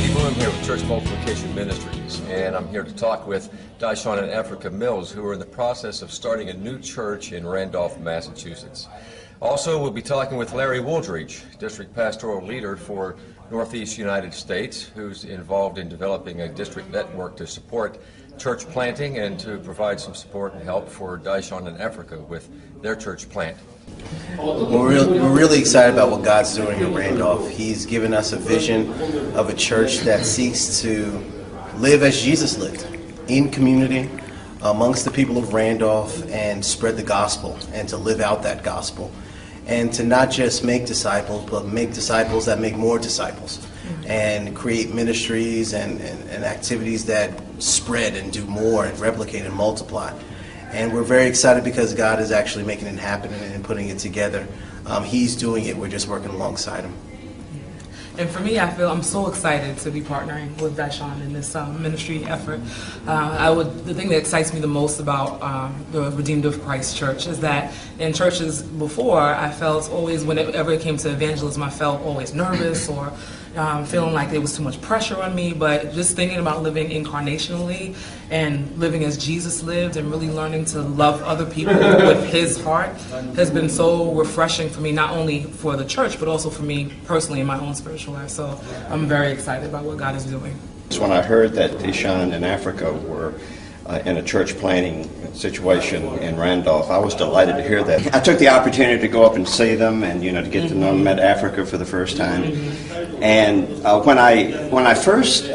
I'm here with Church Multiplication Ministries, and I'm here to talk with Dishon and Afrika Mills, who are in the process of starting a new church in Randolph, Massachusetts. Also, we'll be talking with Larry Wooldridge, District Pastoral Leader for Northeast United States, who's involved in developing a district network to support church planting and to provide some support and help for Dishon and Afrika with their church plant. We're really excited about what God's doing in Randolph. He's given us a vision of a church that seeks to live as Jesus lived, in community, amongst the people of Randolph, and spread the gospel, and to live out that gospel. And to not just make disciples, but make disciples that make more disciples, and create ministries and activities that spread and do more and replicate and multiply. And we're very excited because God is actually making it happen and putting it together. He's doing it. We're just working alongside him. And for me, I feel I'm so excited to be partnering with Dishon in this ministry effort. The thing that excites me the most about the Redeemed of Christ Church is that in churches before, I felt always, whenever it came to evangelism, I felt always nervous or feeling like there was too much pressure on me. But just thinking about living incarnationally and living as Jesus lived and really learning to love other people with his heart has been so refreshing for me, not only for the church, but also for me personally in my own spiritual life. So I'm very excited about what God is doing. When I heard that Dishon and Afrika were in a church planting situation in Randolph, I was delighted to hear that. I took the opportunity to go up and see them and, to get to know them, met Afrika for the first time. And when I first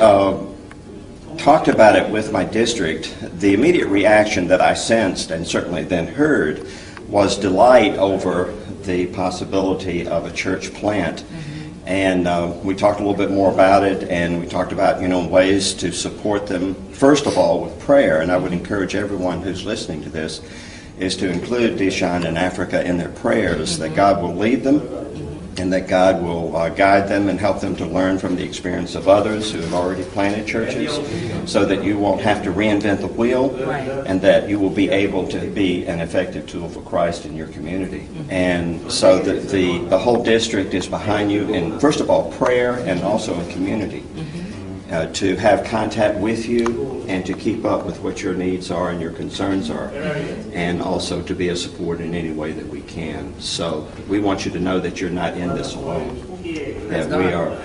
talked about it with my district, the immediate reaction that I sensed and certainly then heard was delight over the possibility of a church plant. And we talked a little bit more about it, and we talked about, ways to support them, first of all, with prayer. And I would encourage everyone who's listening to this is to include Dishon and Afrika in their prayers, that God will lead them and that God will guide them and help them to learn from the experience of others who have already planted churches, so that you won't have to reinvent the wheel, and that you will be able to be an effective tool for Christ in your community. And so the whole district is behind you in, first of all, prayer and also in community, to have contact with you and to keep up with what your needs are and your concerns are, and also to be a support in any way that we can. So we want you to know that you're not in this alone, that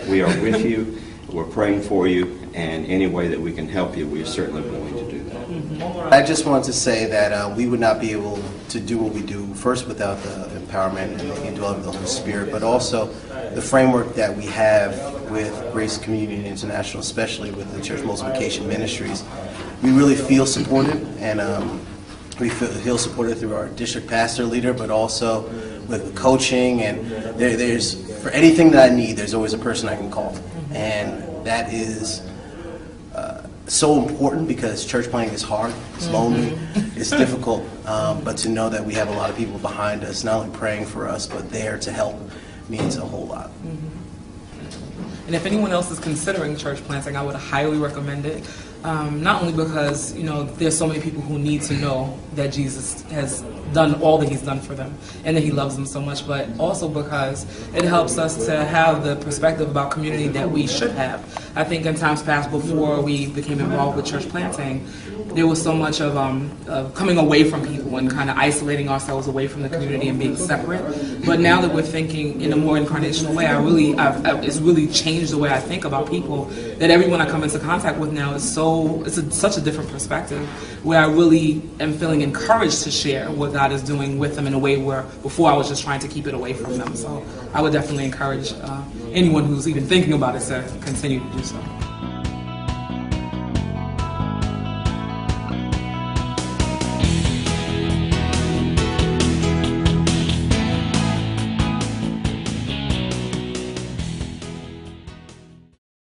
we are with you, we're praying for you, and any way that we can help you, we are certainly willing to do that. I just wanted to say that we would not be able to do what we do, first, without the empowerment and the indwelling of the Holy Spirit, but also the framework that we have with Grace Community International, especially with the Church Multiplication Ministries. We really feel supported, and we feel supported through our district pastor leader, but also with coaching, and there's, for anything that I need, there's always a person I can call. And that is so important, because church planting is hard, it's lonely, it's difficult, but to know that we have a lot of people behind us, not only praying for us, but there to help, means a whole lot. And if anyone else is considering church planting, I would highly recommend it. Not only because, there's so many people who need to know that Jesus has done all that he's done for them and that he loves them so much, but also because it helps us to have the perspective about community that we should have. I think in times past, before we became involved with church planting, there was so much of coming away from people and kind of isolating ourselves away from the community and being separate. But now that we're thinking in a more incarnational way, it's really changed the way I think about people, that everyone I come into contact with now is such a different perspective, where I really am feeling encouraged to share what God is doing with them in a way where before I was just trying to keep it away from them. So I would definitely encourage anyone who's even thinking about it to continue to do so.